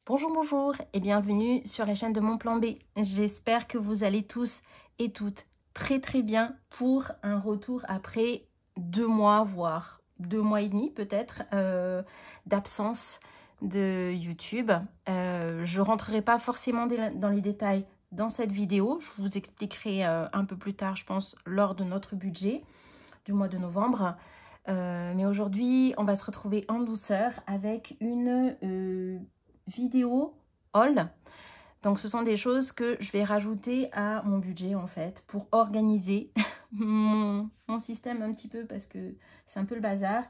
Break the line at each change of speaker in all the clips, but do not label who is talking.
Bonjour, bonjour et bienvenue sur la chaîne de Mon Plan B. J'espère que vous allez tous et toutes très bien pour un retour après 2 mois, voire 2 mois et demi peut-être d'absence de YouTube. Je rentrerai pas forcément dans les détails dans cette vidéo. Je vous expliquerai un peu plus tard, je pense, lors de notre budget du mois de novembre. Mais aujourd'hui, on va se retrouver en douceur avec une vidéo haul. Donc ce sont des choses que je vais rajouter à mon budget en fait pour organiser mon système un petit peu parce que c'est un peu le bazar.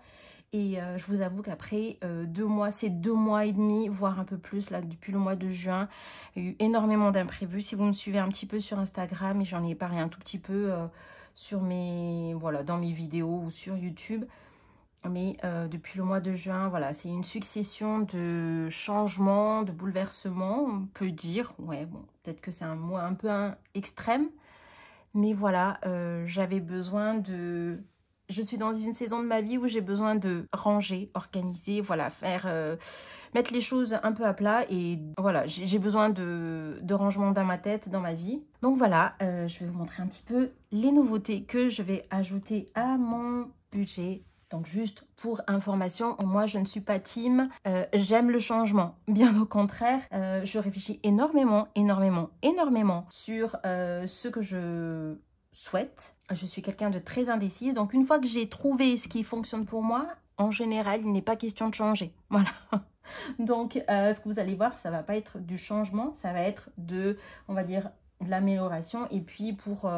Et je vous avoue qu'après 2 mois, c'est 2 mois et demi, voire un peu plus, là, depuis le mois de juin, il y a eu énormément d'imprévus. Si vous me suivez un petit peu sur Instagram, et j'en ai parlé un tout petit peu sur dans mes vidéos ou sur YouTube, mais depuis le mois de juin, voilà, c'est une succession de changements, de bouleversements, on peut dire. Ouais, bon, peut-être que c'est un mot un peu extrême, mais voilà, j'avais besoin de... Je suis dans une saison de ma vie où j'ai besoin de ranger, organiser, voilà, mettre les choses un peu à plat. Et voilà, j'ai besoin de rangement dans ma tête, dans ma vie. Donc voilà, je vais vous montrer un petit peu les nouveautés que je vais ajouter à mon budget. Donc juste pour information, moi je ne suis pas team, j'aime le changement. Bien au contraire, je réfléchis énormément sur ce que je souhaite. Je suis quelqu'un de très indécise, donc une fois que j'ai trouvé ce qui fonctionne pour moi, en général, il n'est pas question de changer. Voilà. Donc, ce que vous allez voir, ça va pas être du changement, ça va être on va dire, de l'amélioration et puis pour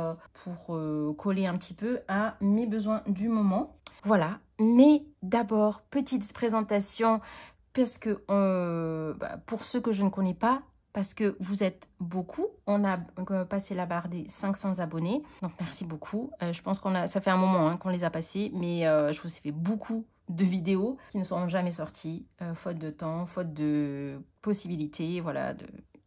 coller un petit peu à mes besoins du moment. Voilà, mais d'abord, petite présentation parce que pour ceux que je ne connais pas, parce que vous êtes beaucoup, on a passé la barre des 500 abonnés, donc merci beaucoup. Je pense ça fait un moment qu'on les a passés, mais je vous ai fait beaucoup de vidéos qui ne sont jamais sorties, faute de temps, faute de possibilités, voilà,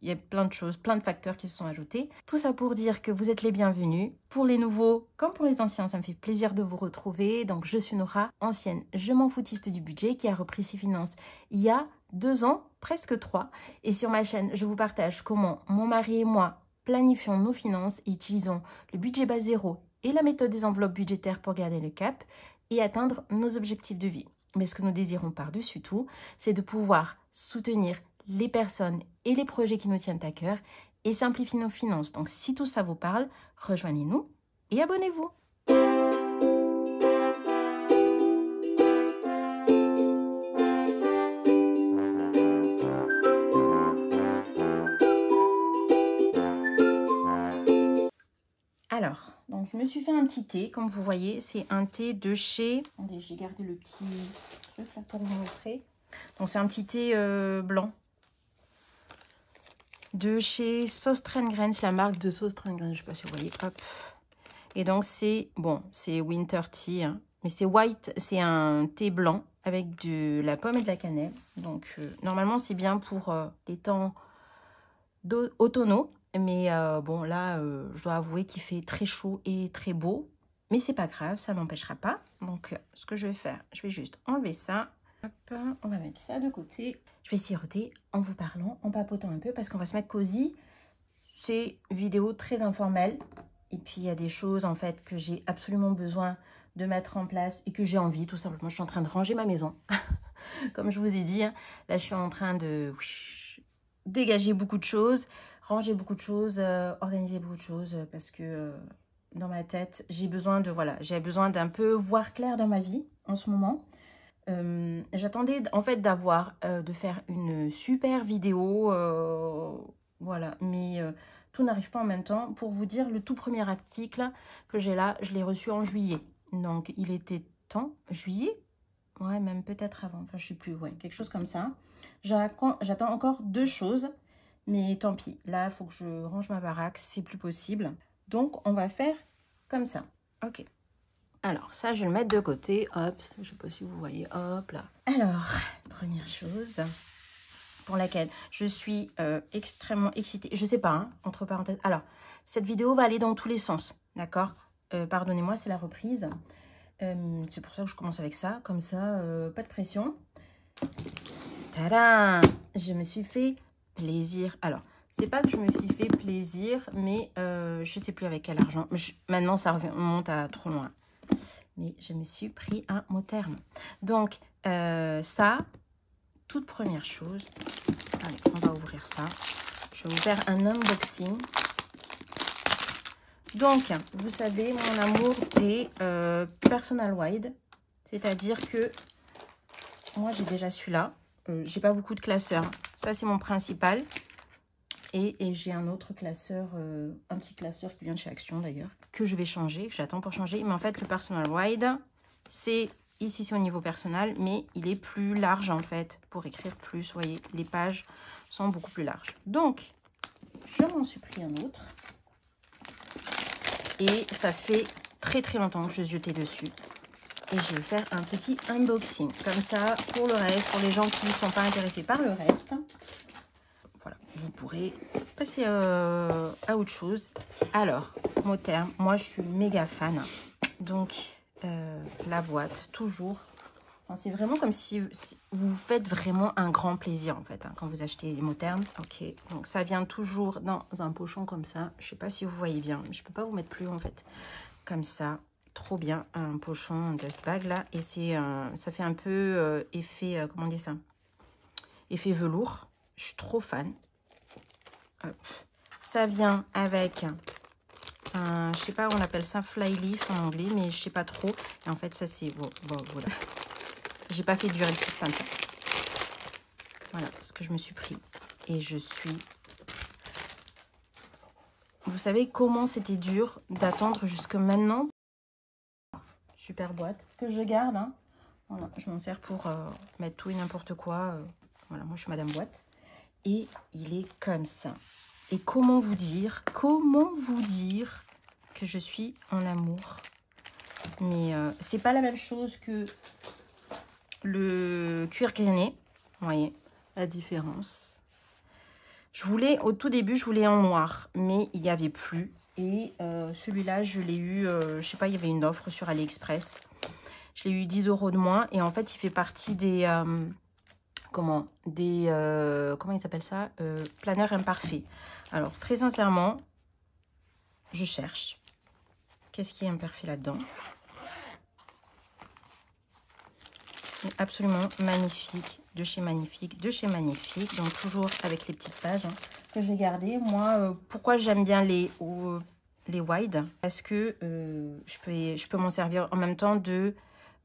il y a plein de choses, plein de facteurs qui se sont ajoutés. Tout ça pour dire que vous êtes les bienvenus. Pour les nouveaux comme pour les anciens, ça me fait plaisir de vous retrouver. Donc je suis Nora, ancienne je m'en foutiste du budget, qui a repris ses finances il y a 2 ans, presque 3. Et sur ma chaîne, je vous partage comment mon mari et moi planifions nos finances et utilisons le budget base zéro et la méthode des enveloppes budgétaires pour garder le cap et atteindre nos objectifs de vie. Mais ce que nous désirons par-dessus tout, c'est de pouvoir soutenir les personnes et les projets qui nous tiennent à cœur et simplifier nos finances. Donc si tout ça vous parle, rejoignez-nous et abonnez-vous. Alors, donc je me suis fait un petit thé, comme vous voyez, c'est un thé de chez... Attendez, j'ai gardé le petit truc là pour vous montrer. Donc c'est un petit thé blanc de chez Søstrene, c'est la marque de Søstrene, je ne sais pas si vous voyez, hop. Et donc c'est, bon, c'est Winter Tea, hein, mais c'est white, c'est un thé blanc avec de la pomme et de la cannelle. Donc normalement c'est bien pour les temps automnaux. Mais bon, là, je dois avouer qu'il fait très chaud et très beau. Mais c'est pas grave, ça m'empêchera pas. Donc, ce que je vais faire, je vais juste enlever ça. Hop, on va mettre ça de côté. Je vais siroter en vous parlant, en papotant un peu, parce qu'on va se mettre cosy. C'est une vidéo très informelle. Et puis, il y a des choses, en fait, que j'ai absolument besoin de mettre en place et que j'ai envie, tout simplement. Je suis en train de ranger ma maison. Comme je vous ai dit, hein, là, je suis en train de dégager beaucoup de choses, ranger beaucoup de choses, organiser beaucoup de choses, parce que dans ma tête, j'ai besoin d'un peu voir clair dans ma vie en ce moment. J'attendais en fait de faire une super vidéo, voilà, mais tout n'arrive pas en même temps. Pour vous dire, le tout premier article que j'ai là, je l'ai reçu en juillet. Donc, il était temps, juillet, ouais, même peut-être avant, enfin, je sais plus, ouais, quelque chose comme ça. J'attends encore 2 choses, mais tant pis. Là, il faut que je range ma baraque, c'est plus possible. Donc, on va faire comme ça. Ok. Alors, ça, je vais le mettre de côté. Hop, je ne sais pas si vous voyez. Hop, là. Alors, première chose pour laquelle je suis extrêmement excitée. Je sais pas, hein, entre parenthèses. Alors, cette vidéo va aller dans tous les sens, d'accord? Pardonnez-moi, c'est la reprise. C'est pour ça que je commence avec ça. Comme ça, pas de pression. Tadam! Je me suis fait plaisir. Alors, c'est pas que je me suis fait plaisir, mais je sais plus avec quel argent. Maintenant, ça remonte à trop loin. Mais je me suis pris un mot terme. Donc, ça, toute première chose. Allez, on va ouvrir ça. Je vais vous faire un unboxing. Donc, vous savez, mon amour des personal wide. C'est-à-dire que moi, j'ai déjà celui-là. J'ai pas beaucoup de classeurs. Ça, c'est mon principal. Et j'ai un autre classeur, un petit classeur qui vient de chez Action d'ailleurs, que je vais changer, que j'attends pour changer. Mais en fait, le personal wide, c'est ici, c'est au niveau personnel, mais il est plus large en fait, pour écrire plus. Vous voyez, les pages sont beaucoup plus larges. Donc, je m'en suis pris un autre. Et ça fait très très longtemps que je jetais dessus. Et je vais faire un petit unboxing. Comme ça, pour le reste, pour les gens qui ne sont pas intéressés par le reste, voilà, vous pourrez passer à autre chose. Alors, mot terme, moi je suis méga fan. Donc, la boîte, toujours. Enfin, c'est vraiment comme si vous faites vraiment un grand plaisir en fait, hein, quand vous achetez les mots termes. Ok, donc ça vient toujours dans un pochon comme ça. Je sais pas si vous voyez bien, je peux pas vous mettre plus haut en fait. Comme ça. Trop bien, un pochon, un dust bag là, et c'est ça fait un peu effet, comment on dit ça, effet velours. Je suis trop fan. Hop. Ça vient avec un, je sais pas, on appelle ça fly leaf en anglais, mais je sais pas trop. Et en fait, ça c'est bon, voilà. J'ai pas fait durer le truc comme ça. Voilà ce que je me suis pris, et je suis. Vous savez comment c'était dur d'attendre jusque maintenant. Super boîte que je garde, hein. Voilà, je m'en sers pour mettre tout et n'importe quoi. Voilà, moi je suis madame boîte. Et il est comme ça. Et comment vous dire que je suis en amour. Mais c'est pas la même chose que le cuir grainé. Vous voyez la différence. Je voulais, au tout début, je voulais en noir, mais il n'y avait plus. Et celui-là, je l'ai eu, je sais pas, il y avait une offre sur AliExpress. Je l'ai eu 10 € de moins. Et en fait, il fait partie des... comment ils s'appellent ça, planeurs imparfaits. Alors, très sincèrement, je cherche. Qu'est-ce qui est imparfait là-dedans? C'est absolument magnifique. De chez Magnifique, de chez Magnifique. Donc, toujours avec les petites pages, hein, que je vais garder. Moi, pourquoi j'aime bien les wide? Parce que je peux m'en servir en même temps de...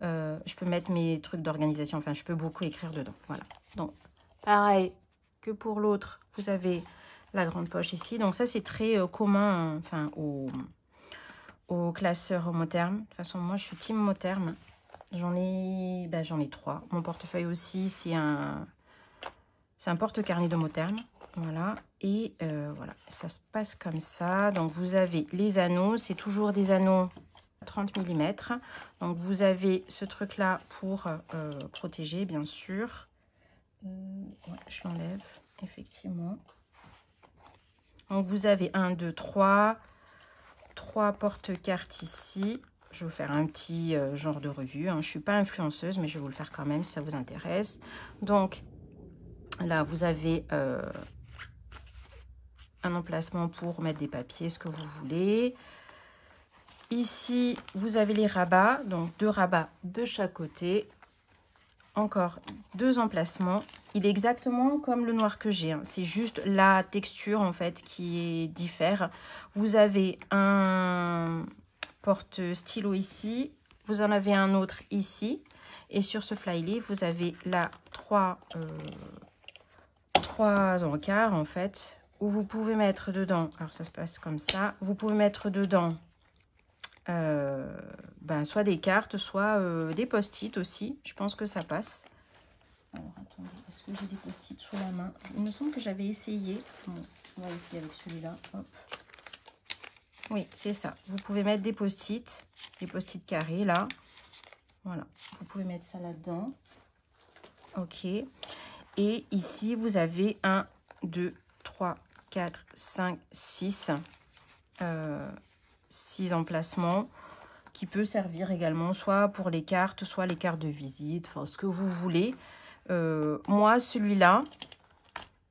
je peux mettre mes trucs d'organisation. Enfin, je peux beaucoup écrire dedans. Voilà. Donc, pareil que pour l'autre, vous avez la grande poche ici. Donc, ça, c'est très commun, enfin, aux classeurs mot terme. De toute façon, moi, je suis team mot terme. J'en ai 3. Mon portefeuille aussi, c'est un porte-carnet de mot terme. Voilà. Et voilà, ça se passe comme ça. Donc, vous avez les anneaux. C'est toujours des anneaux 30 mm. Donc, vous avez ce truc-là pour protéger, bien sûr. Ouais, je l'enlève, effectivement. Donc, vous avez 1, 2, 3 porte-cartes ici. Je vais vous faire un petit genre de revue, hein. Je ne suis pas influenceuse, mais je vais vous le faire quand même si ça vous intéresse. Donc, là, vous avez un emplacement pour mettre des papiers, ce que vous voulez. Ici, vous avez les rabats, donc 2 rabats de chaque côté. Encore 2 emplacements. Il est exactement comme le noir que j'ai, hein. C'est juste la texture en fait qui diffère. Vous avez un porte-stylo ici. Vous en avez un autre ici. Et sur ce fly-leaf, vous avez là 3 encarts en fait. Où vous pouvez mettre dedans. Alors ça se passe comme ça. Vous pouvez mettre dedans soit des cartes, soit des post-it aussi. Je pense que ça passe. Alors, attendez, est-ce que j'ai des post-it sous la main? Il me semble que j'avais essayé. Bon, on va essayer avec celui-là. Oui, c'est ça. Vous pouvez mettre des post-it, des post-it carrés, là. Voilà. Vous pouvez mettre ça là-dedans. Ok. Et ici, vous avez 1, 2, 3, 4, 5, 6. 6 emplacements qui peut servir également soit pour les cartes, soit les cartes de visite, enfin ce que vous voulez. Moi, celui-là,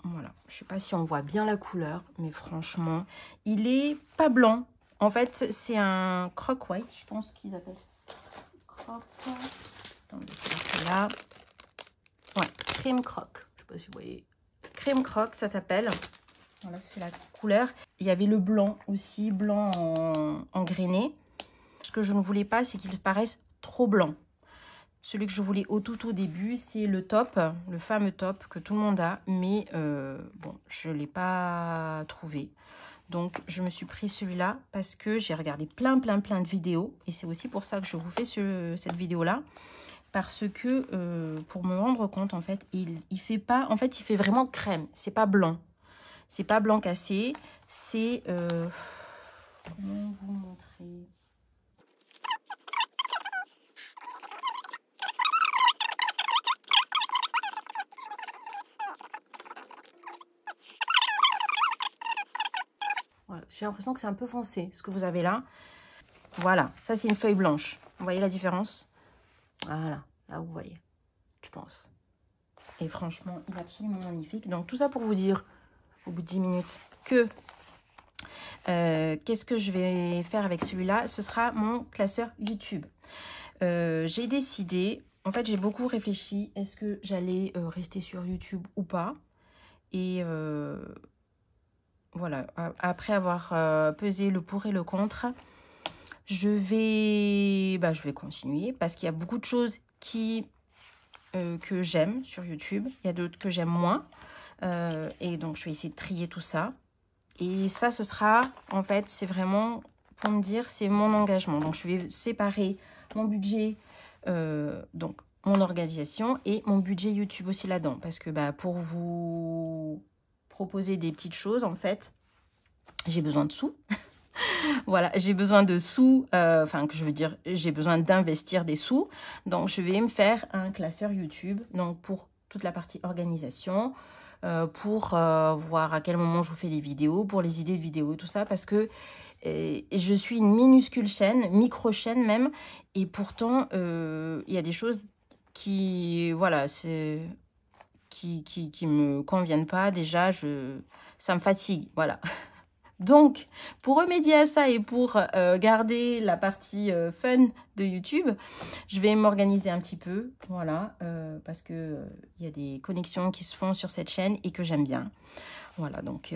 voilà, je sais pas si on voit bien la couleur, mais franchement, il est pas blanc. En fait, c'est un croc white, je pense qu'ils appellent ça croc. Attendez, c'est là. Ouais, crème croc. Je sais pas si vous voyez. Crème croc, ça s'appelle. Voilà, c'est la couleur. Il y avait le blanc aussi, blanc en grainé. Ce que je ne voulais pas, c'est qu'il paraisse trop blanc. Celui que je voulais au tout début, c'est le top, le fameux top que tout le monde a. Mais bon, je ne l'ai pas trouvé. Donc, je me suis pris celui-là parce que j'ai regardé plein de vidéos. Et c'est aussi pour ça que je vous fais cette vidéo-là. Parce que, pour me rendre compte, en fait, il fait pas... En fait, il fait vraiment crème. C'est pas blanc. C'est pas blanc cassé. C'est... comment vous montrer? Voilà, j'ai l'impression que c'est un peu foncé, ce que vous avez là. Voilà, ça c'est une feuille blanche. Vous voyez la différence? Voilà, là vous voyez, je pense. Et franchement, il est absolument magnifique. Donc tout ça pour vous dire, au bout de 10 minutes, que qu'est-ce que je vais faire avec celui-là? Ce sera mon classeur YouTube. J'ai décidé, en fait j'ai beaucoup réfléchi, est-ce que j'allais rester sur YouTube ou pas? Et voilà, après avoir pesé le pour et le contre, je vais continuer parce qu'il y a beaucoup de choses que j'aime sur YouTube. Il y a d'autres que j'aime moins. Et donc, je vais essayer de trier tout ça. Et ça, ce sera, en fait, c'est vraiment, pour me dire, c'est mon engagement. Donc, je vais séparer mon budget, donc mon organisation et mon budget YouTube aussi là-dedans. Parce que pour vous proposer des petites choses, en fait, j'ai besoin de sous. Voilà, j'ai besoin de sous, j'ai besoin d'investir des sous. Donc, je vais me faire un classeur YouTube, donc pour toute la partie organisation, pour voir à quel moment je vous fais les vidéos, pour les idées de vidéos, tout ça, parce que je suis une minuscule chaîne, micro-chaîne même, et pourtant, il y a des choses qui, voilà, qui me conviennent pas. Déjà, ça me fatigue, voilà. Donc, pour remédier à ça et pour garder la partie fun de YouTube, je vais m'organiser un petit peu, voilà, parce que il y a des connexions qui se font sur cette chaîne et que j'aime bien. Voilà, donc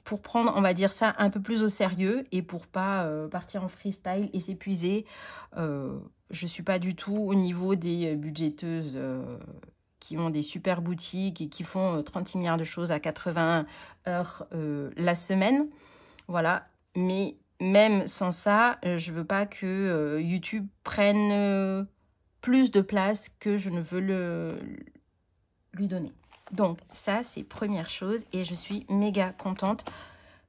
pour prendre, on va dire ça, un peu plus au sérieux et pour pas partir en freestyle et s'épuiser, je suis pas du tout au niveau des budgéteuses qui ont des super boutiques et qui font 36 milliards de choses à 80 heures la semaine. Voilà, mais même sans ça, je veux pas que YouTube prenne plus de place que je ne veux lui donner. Donc ça, c'est première chose et je suis méga contente.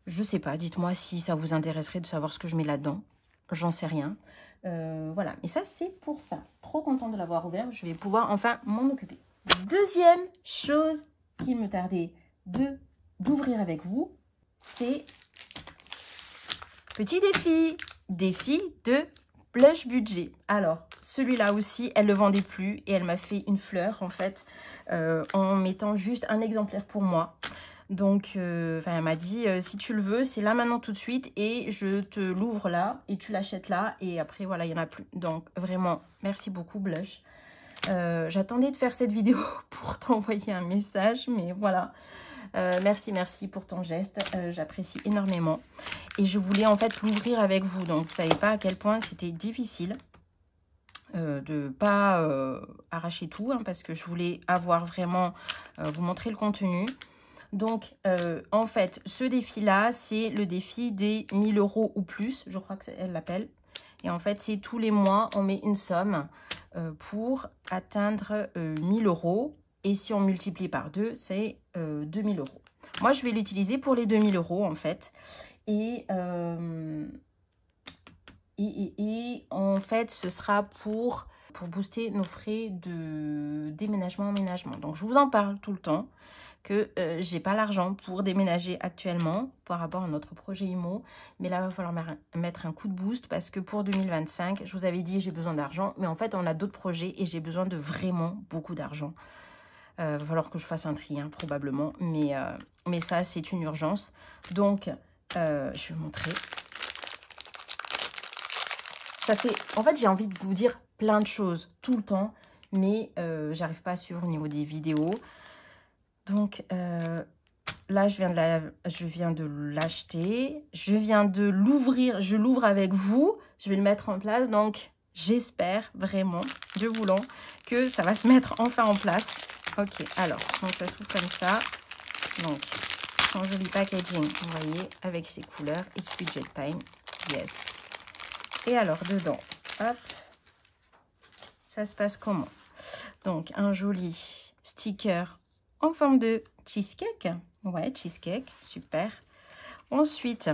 Je sais pas, dites-moi si ça vous intéresserait de savoir ce que je mets là-dedans. J'en sais rien. Voilà, mais ça, c'est pour ça. Trop contente de l'avoir ouvert. Je vais pouvoir enfin m'en occuper. Deuxième chose qu'il me tardait d'ouvrir avec vous, c'est petit défi de blush budget. Alors, celui-là aussi, elle le vendait plus et elle m'a fait une fleur en fait en mettant juste un exemplaire pour moi. Donc, elle m'a dit, si tu le veux, c'est là maintenant tout de suite et je te l'ouvre là et tu l'achètes là et après, voilà, il n'y en a plus. Donc, vraiment, merci beaucoup Blush. J'attendais de faire cette vidéo pour t'envoyer un message, mais voilà. Merci pour ton geste, j'apprécie énormément. Et je voulais en fait l'ouvrir avec vous, donc vous ne savez pas à quel point c'était difficile de pas arracher tout, hein, parce que je voulais avoir vraiment, vous montrer le contenu. Donc, en fait, ce défi-là, c'est le défi des 1000 € ou plus, je crois qu'elle l'appelle. Et en fait, c'est tous les mois, on met une somme pour atteindre 1000 €. Et si on multiplie par 2, c'est 2000 €. Moi, je vais l'utiliser pour les 2000 € en fait. Et en fait, ce sera pour booster nos frais de déménagement, emménagement. Donc, je vous en parle tout le temps que j'ai pas l'argent pour déménager actuellement par rapport à notre projet IMO. Mais là, il va falloir mettre un coup de boost parce que pour 2025, je vous avais dit j'ai besoin d'argent. Mais en fait, on a d'autres projets et j'ai besoin de vraiment beaucoup d'argent. Va falloir que je fasse un tri, hein, probablement. Mais ça, c'est une urgence. Donc, je vais montrer. Ça fait... En fait, j'ai envie de vous dire plein de choses tout le temps. Mais j'arrive pas à suivre au niveau des vidéos. Donc, là, je viens de l'acheter. Je viens de l'ouvrir. Je l'ouvre avec vous. Je vais le mettre en place. Donc, j'espère vraiment, Dieu voulant, que ça va se mettre enfin en place. Ok, alors, donc ça s'ouvre comme ça. Donc, son joli packaging, vous voyez, avec ses couleurs. It's widget time. Yes. Et alors, dedans, hop, ça se passe comment? Donc, un joli sticker en forme de cheesecake. Ouais, cheesecake, super. Ensuite,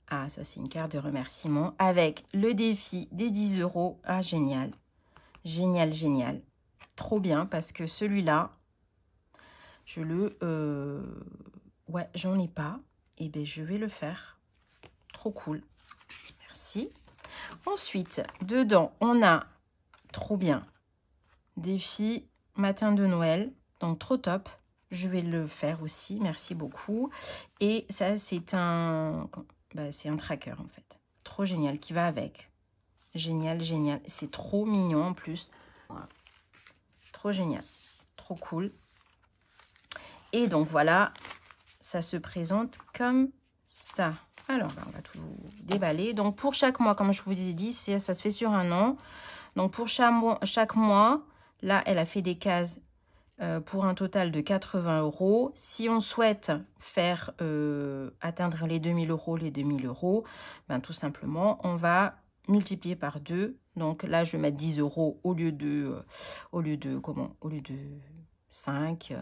ah, ça c'est une carte de remerciement avec le défi des 10 €. Ah, génial. Génial, génial. Trop bien parce que celui-là, je le... ouais, j'en ai pas. Et bien, je vais le faire. Trop cool. Merci. Ensuite, dedans, on a, trop bien, défi matin de Noël. Donc, trop top. Je vais le faire aussi. Merci beaucoup. Et ça, c'est un... Bah, c'est un tracker, en fait. Trop génial, qui va avec. Génial, génial. C'est trop mignon, en plus. Voilà. Trop génial. Trop cool. Et donc, voilà. Ça se présente comme ça. Alors, là, on va tout déballer. Donc, pour chaque mois, comme je vous ai dit, ça se fait sur un an. Donc, pour chaque mois, là, elle a fait des cases pour un total de 80 €. Si on souhaite faire atteindre les 2000 €, les 2000 €, ben, tout simplement, on va multiplier par 2. Donc, là, je vais mettre 10 € au lieu de 5,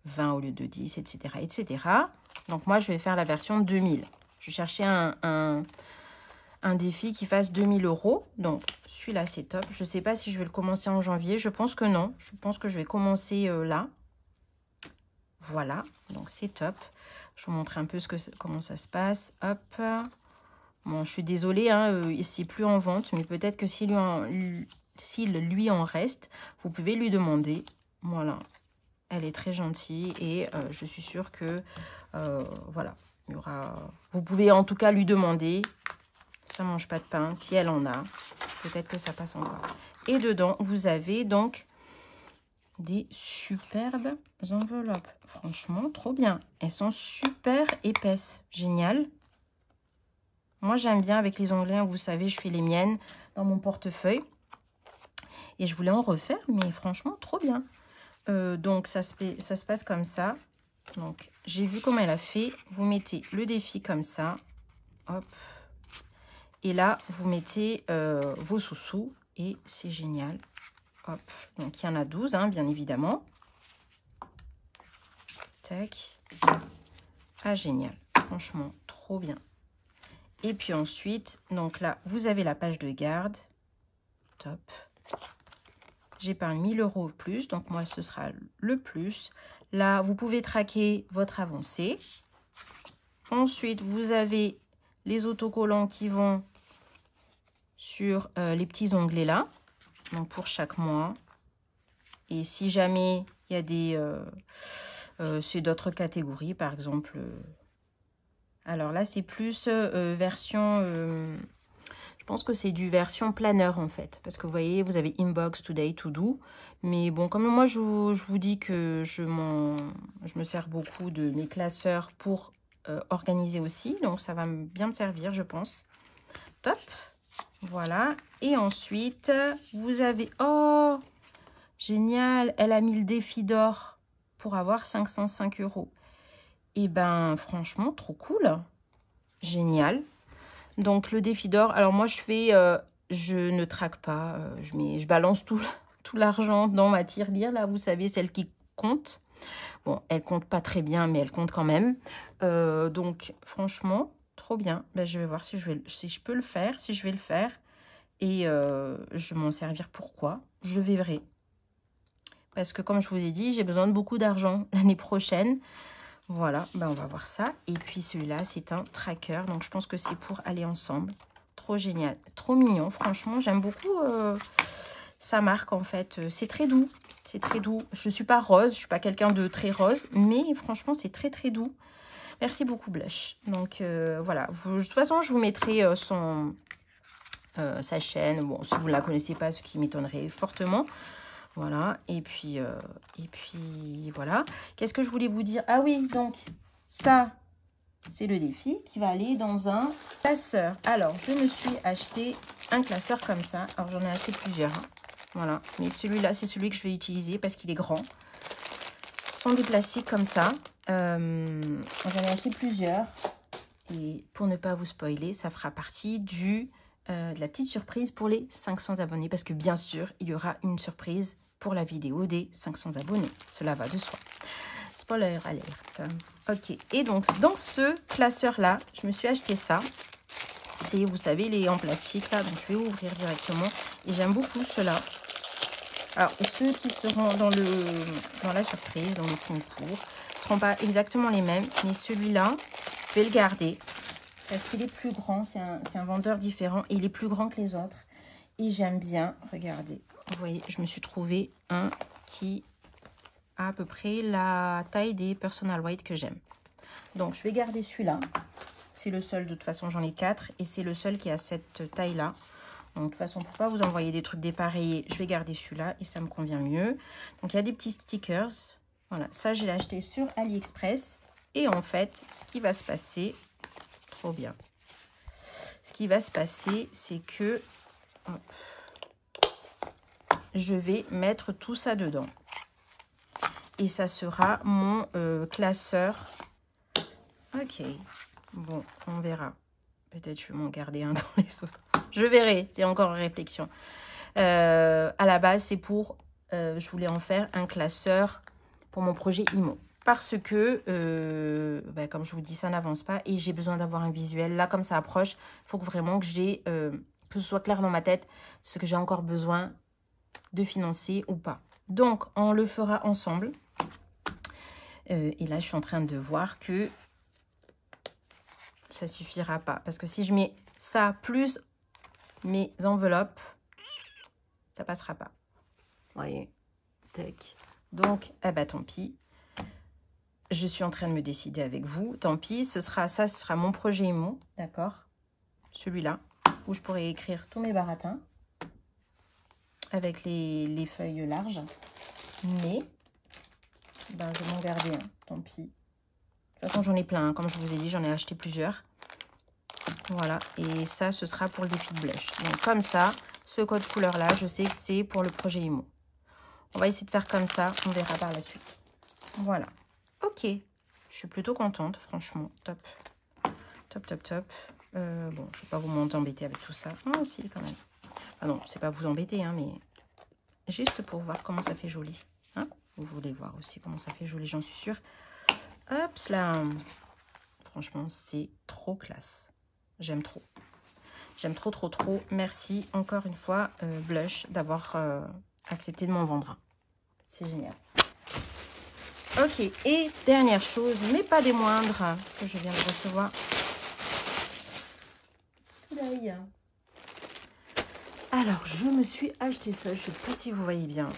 20 au lieu de 10, etc., etc. Donc, moi, je vais faire la version 2000. Je cherchais un défi qui fasse 2000 €. Donc, celui-là, c'est top. Je ne sais pas si je vais le commencer en janvier. Je pense que non. Je pense que je vais commencer là. Voilà. Donc, c'est top. Je vous montre un peu comment ça se passe. Hop. Bon, je suis désolée, hein, c'est plus en vente. Mais peut-être que s'il lui en reste, vous pouvez lui demander. Voilà. Elle est très gentille et je suis sûre que, voilà, il y aura... Vous pouvez en tout cas lui demander. Ça mange pas de pain. Si elle en a, peut-être que ça passe encore. Et dedans, vous avez donc des superbes enveloppes. Franchement, trop bien. Elles sont super épaisses. Génial. Moi, j'aime bien avec les onglets. Vous savez, je fais les miennes dans mon portefeuille. Et je voulais en refaire, mais franchement, trop bien. Donc, ça se passe comme ça. Donc, j'ai vu comment elle a fait. Vous mettez le défi comme ça. Hop. Et là, vous mettez vos sous-sous. Et c'est génial. Hop. Donc, il y en a 12, hein, bien évidemment. Tac. Ah, génial. Franchement, trop bien. Et puis ensuite, donc là, vous avez la page de garde. Top. J'épargne 1000 € plus. Donc, moi, ce sera le plus. Là, vous pouvez traquer votre avancée. Ensuite, vous avez les autocollants qui vont sur les petits onglets là. Donc, pour chaque mois. Et si jamais il y a des... c'est d'autres catégories, par exemple. Alors là, c'est plus version... je pense que c'est du version planeur, en fait. Parce que vous voyez, vous avez Inbox, Today, To Do. Mais bon, comme moi, je vous dis que je me sers beaucoup de mes classeurs pour organiser aussi. Donc, ça va bien me servir, je pense. Top. Voilà. Et ensuite, vous avez... Oh, génial. Elle a mis le défi d'or pour avoir 505 €. Et ben, franchement, trop cool. Génial. Donc, le défi d'or. Alors, moi, je fais... je ne traque pas. Je balance tout l'argent dans ma tirelire. Là, vous savez, celle qui compte. Bon, elle compte pas très bien, mais elle compte quand même. Donc, franchement, trop bien. Ben, je vais voir si je peux le faire, si je vais le faire. Et je vais m'en servir. Pourquoi? Je verrai. Parce que, comme je vous ai dit, j'ai besoin de beaucoup d'argent l'année prochaine. Voilà, ben on va voir ça. Et puis celui-là, c'est un tracker. Donc, je pense que c'est pour aller ensemble. Trop génial. Trop mignon. Franchement, j'aime beaucoup sa marque, en fait. C'est très doux. C'est très doux. Je ne suis pas rose, je ne suis pas quelqu'un de très rose, mais franchement, c'est très très doux. Merci beaucoup Blush. Donc voilà, de toute façon, je vous mettrai sa chaîne. Bon, si vous ne la connaissez pas, ce qui m'étonnerait fortement. Voilà, et puis voilà. Qu'est-ce que je voulais vous dire? Ah oui, donc ça, c'est le défi qui va aller dans un classeur. Alors, je me suis acheté un classeur comme ça. Alors, j'en ai acheté plusieurs. Hein. Voilà, mais celui-là, c'est celui que je vais utiliser parce qu'il est grand. Ce sont des plastiques comme ça. J'en ai acheté plusieurs. Et pour ne pas vous spoiler, ça fera partie de la petite surprise pour les 500 abonnés. Parce que bien sûr, il y aura une surprise pour la vidéo des 500 abonnés. Cela va de soi. Spoiler alerte. Ok, et donc dans ce classeur-là, je me suis acheté ça. C'est, vous savez, les en plastique là. Donc je vais ouvrir directement. Et j'aime beaucoup ceux-là. Alors, ceux qui seront dans la surprise, dans le concours, ne seront pas exactement les mêmes. Mais celui-là, je vais le garder. Parce qu'il est plus grand. C'est un vendeur différent. Et il est plus grand que les autres. Et j'aime bien. Regardez. Vous voyez, je me suis trouvé un qui a à peu près la taille des Personal White que j'aime. Donc, je vais garder celui-là. C'est le seul. De toute façon, j'en ai 4. Et c'est le seul qui a cette taille-là. Donc, de toute façon, pour pas vous envoyer des trucs dépareillés, je vais garder celui-là et ça me convient mieux. Donc, il y a des petits stickers. Voilà, ça, je l'ai acheté sur AliExpress. Et en fait, ce qui va se passer, trop bien. Ce qui va se passer, c'est que hop, je vais mettre tout ça dedans. Et ça sera mon classeur. Ok, bon, on verra. Peut-être je vais m'en garder un dans les autres. Je verrai, c'est encore en réflexion. À la base, c'est pour... je voulais en faire un classeur pour mon projet IMO. Parce que, comme je vous dis, ça n'avance pas. Et j'ai besoin d'avoir un visuel. Là, comme ça approche, il faut vraiment que j'ai... que ce soit clair dans ma tête, ce que j'ai encore besoin de financer ou pas. Donc, on le fera ensemble. Et là, je suis en train de voir que ça suffira pas. Parce que si je mets ça plus mes enveloppes, ça passera pas. Vous voyez, tac. Donc, eh ben, tant pis. Je suis en train de me décider avec vous. Tant pis, ce sera mon projet IMO, d'accord? Celui-là, où je pourrais écrire tous mes baratins avec les feuilles larges. Mais, ben, je vais m'en garder un, tant pis. De toute façon, j'en ai plein, hein. Comme je vous ai dit, j'en ai acheté plusieurs. Voilà, et ça, ce sera pour le défi de blush. Donc, comme ça, ce code couleur-là, je sais que c'est pour le projet IMO. On va essayer de faire comme ça, on verra par la suite. Voilà. Ok, je suis plutôt contente, franchement. Top. Top, top, top. Bon, je ne vais pas vous embêter avec tout ça. Ah, si, quand même. Ah non, c'est pas vous embêter, hein, mais juste pour voir comment ça fait joli. Hein, vous voulez voir aussi comment ça fait joli, j'en suis sûre. Hop là. Franchement, c'est trop classe. J'aime trop. J'aime trop, trop, trop. Merci encore une fois, Blush, d'avoir accepté de m'en vendre un. C'est génial. Ok, et dernière chose, mais pas des moindres, que je viens de recevoir. Alors, je me suis acheté ça. Je ne sais pas si vous voyez bien.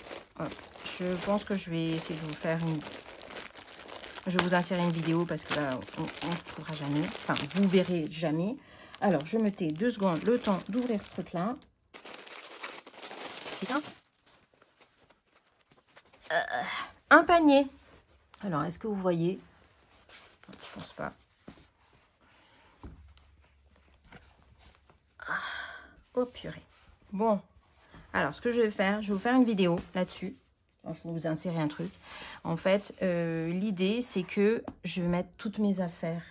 Je pense que je vais essayer de vous faire une... Je vais vous insérer une vidéo parce que là, on ne trouvera jamais. Enfin, vous verrez jamais. Alors, je me tais 2 secondes le temps d'ouvrir ce truc-là. C'est un panier. Alors, est-ce que vous voyez? Je pense pas. Oh purée. Bon. Alors, ce que je vais faire, je vais vous faire une vidéo là-dessus. Je vais vous insérer un truc. En fait, l'idée, c'est que je vais mettre toutes mes affaires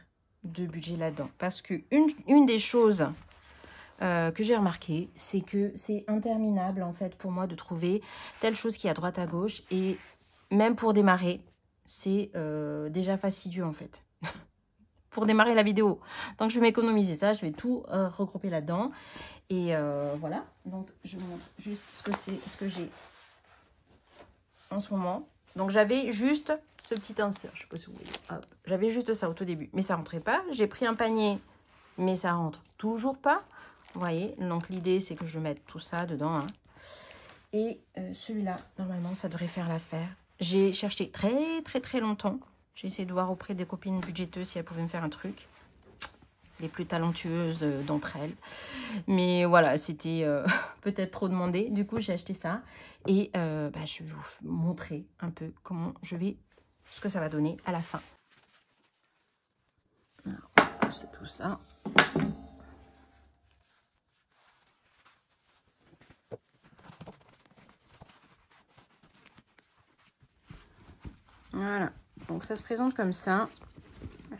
de budget là-dedans. Parce que une des choses que j'ai remarqué, c'est que c'est interminable, en fait, pour moi de trouver telle chose qui est à droite, à gauche. Et même pour démarrer, c'est déjà fastidieux, en fait. Pour démarrer la vidéo. Donc, je vais m'économiser ça. Je vais tout regrouper là-dedans. Et voilà. Donc, je vous montre juste ce que j'ai en ce moment. Donc, j'avais juste ce petit insert. Je sais pas si vous voyez. J'avais juste ça au tout début. Mais ça rentrait pas. J'ai pris un panier. Mais ça rentre toujours pas. Vous voyez. Donc, l'idée, c'est que je mette tout ça dedans. Hein. Et celui-là, normalement, ça devrait faire l'affaire. J'ai cherché très longtemps. J'ai essayé de voir auprès des copines budgéteuses si elles pouvaient me faire un truc. Les plus talentueuses d'entre elles. Mais voilà, c'était peut-être trop demandé. Du coup, j'ai acheté ça. Et je vais vous montrer un peu ce que ça va donner à la fin. C'est tout ça. Voilà, donc ça se présente comme ça.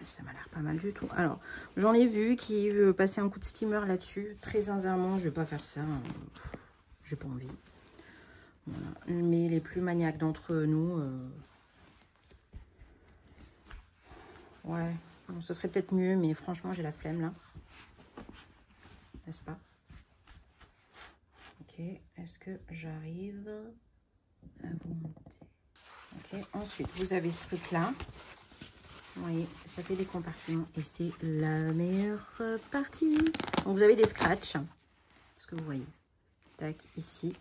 Ça m'a l'air pas mal du tout. Alors, j'en ai vu qui veut passer un coup de steamer là-dessus. Très sincèrement, je vais pas faire ça. J'ai pas envie. Voilà. Mais les plus maniaques d'entre nous... Ouais, bon, ce serait peut-être mieux, mais franchement, j'ai la flemme là. N'est-ce pas? Ok, est-ce que j'arrive à vous monter? Ok, ensuite, vous avez ce truc-là. Vous voyez, ça fait des compartiments et c'est la meilleure partie. Donc, vous avez des scratchs. Est-ce que vous voyez? Tac, ici.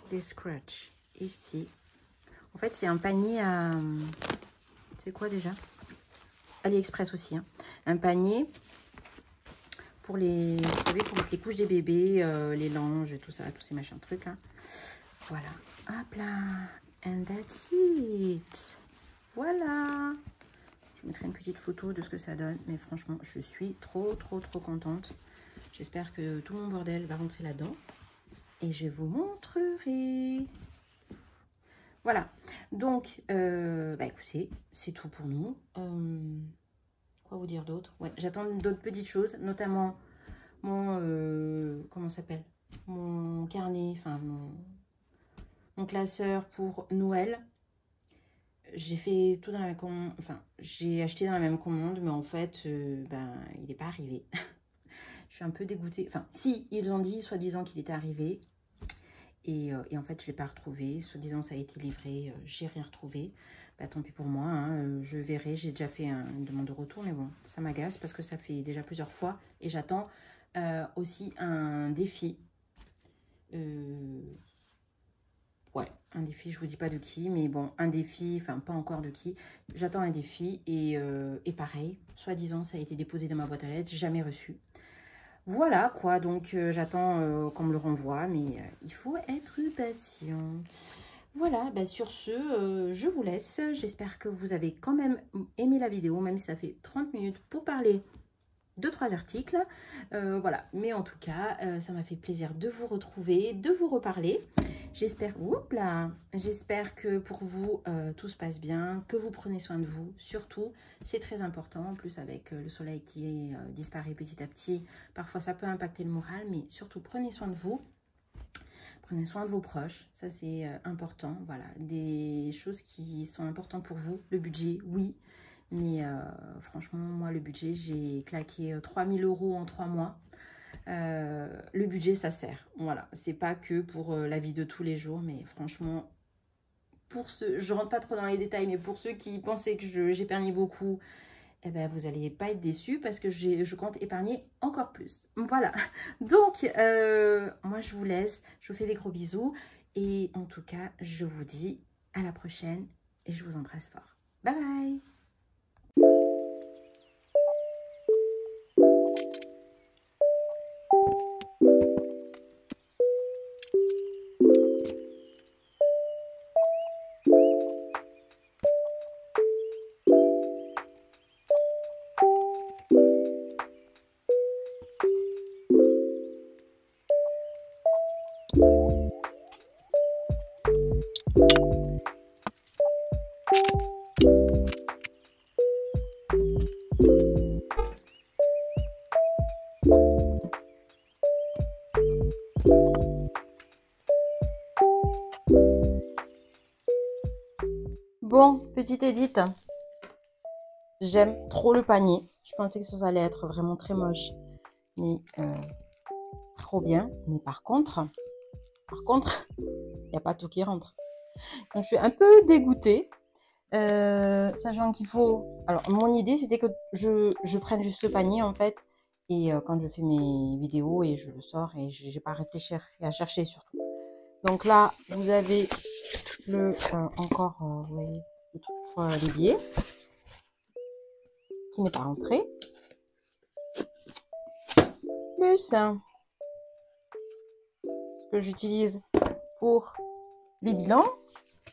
Des scratchs ici. En fait, c'est un panier à... C'est quoi déjà? AliExpress aussi. Hein. Un panier pour les... Vous savez, pour mettre les couches des bébés, les langes, tout ça, tous ces machins trucs là. Voilà. Hop là. And that's it. Voilà. Je mettrai une petite photo de ce que ça donne. Mais franchement, je suis trop contente. J'espère que tout mon bordel va rentrer là-dedans. Et je vous montrerai. Voilà. Donc, écoutez, c'est tout pour nous. Quoi vous dire d'autre? Ouais, j'attends d'autres petites choses, notamment mon... comment ça s'appelle? Mon carnet, enfin, mon classeur pour Noël. J'ai fait tout dans la même commande, enfin, j'ai acheté dans la même commande, mais en fait, il n'est pas arrivé. Je suis un peu dégoûtée. Enfin, si, ils ont dit, soi-disant, qu'il était arrivé. Et en fait, je ne l'ai pas retrouvé. Soi-disant, ça a été livré. J'ai rien retrouvé. Bah, tant pis pour moi. Hein, je verrai. J'ai déjà fait une demande de retour. Mais bon, ça m'agace parce que ça fait déjà plusieurs fois. Et j'attends aussi un défi. Ouais, un défi. Je ne vous dis pas de qui. Mais bon, un défi. Enfin, pas encore de qui. J'attends un défi. Et pareil, soi-disant, ça a été déposé dans ma boîte à lettres. Jamais reçu. Voilà quoi, donc j'attends qu'on me le renvoie, mais il faut être patient. Voilà, sur ce, je vous laisse. J'espère que vous avez quand même aimé la vidéo, même si ça fait 30 minutes pour parler de 3 articles. Voilà, mais en tout cas, ça m'a fait plaisir de vous retrouver, de vous reparler. J'espère que pour vous, tout se passe bien, que vous prenez soin de vous, surtout, c'est très important. En plus, avec le soleil qui disparaît petit à petit, parfois ça peut impacter le moral, mais surtout, prenez soin de vous. Prenez soin de vos proches, ça c'est important. Voilà, des choses qui sont importantes pour vous. Le budget, oui, mais franchement, moi, le budget, j'ai claqué 3000 € en 3 mois. Le budget, ça sert. Voilà, c'est pas que pour la vie de tous les jours, mais franchement, pour ceux, je rentre pas trop dans les détails, mais pour ceux qui pensaient que j'épargnais beaucoup, eh ben, vous n'allez pas être déçus parce que je compte épargner encore plus. Voilà, donc moi je vous laisse, je vous fais des gros bisous et en tout cas, je vous dis à la prochaine et je vous embrasse fort. Bye bye. Bon, petite édite, j'aime trop le panier. Je pensais que ça allait être vraiment très moche, mais trop bien. Mais par contre, il n'y a pas tout qui rentre. Donc je suis un peu dégoûtée, sachant qu'il faut... Alors mon idée c'était que je prenne juste ce panier en fait
et quand je fais mes vidéos et je le sors et j'ai pas à réfléchir et à chercher surtout. Donc là, vous avez le encore vous voyez, le truc pour les billets qui n'est pas rentré. Plus ce que j'utilise pour les bilans,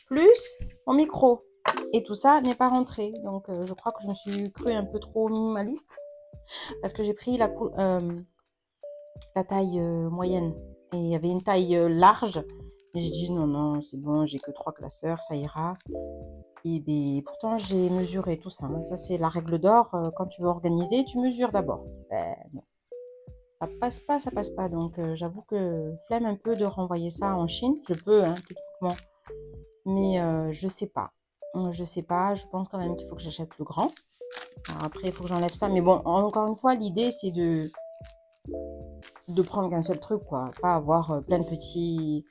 plus mon micro. Et tout ça n'est pas rentré. Donc je crois que je me suis crue un peu trop minimaliste parce que j'ai pris la taille moyenne. Et il y avait une taille large. Et je dis non, non, c'est bon, j'ai que 3 classeurs, ça ira. Et ben, pourtant, j'ai mesuré tout ça. Ça, c'est la règle d'or. Quand tu veux organiser, tu mesures d'abord. Ben, non. Ça passe pas, ça passe pas. Donc, j'avoue que flemme un peu de renvoyer ça en Chine. Je peux, hein, techniquement. Mais je sais pas. Je sais pas. Je pense quand même qu'il faut que j'achète le grand. Alors après, il faut que j'enlève ça. Mais bon, encore une fois, l'idée, c'est de prendre qu'un seul truc, quoi. Pas avoir plein de petits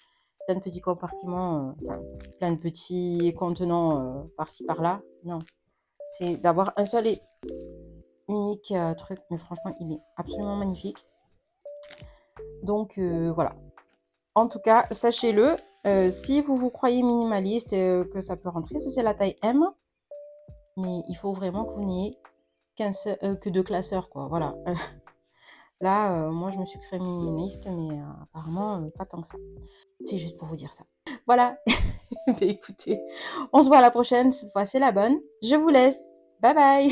compartiments, enfin, plein de petits contenants par-ci, par-là. Non. C'est d'avoir un seul et unique truc. Mais franchement, il est absolument magnifique. Donc, voilà. En tout cas, sachez-le, si vous vous croyez minimaliste, que ça peut rentrer, ça c'est la taille M. Mais il faut vraiment que vous n'ayez que 2 classeurs, quoi. Voilà. Là, moi, je me suis créée minimaliste, mais apparemment, pas tant que ça. C'est juste pour vous dire ça. Voilà. Écoutez, on se voit à la prochaine. Cette fois, c'est la bonne. Je vous laisse. Bye bye.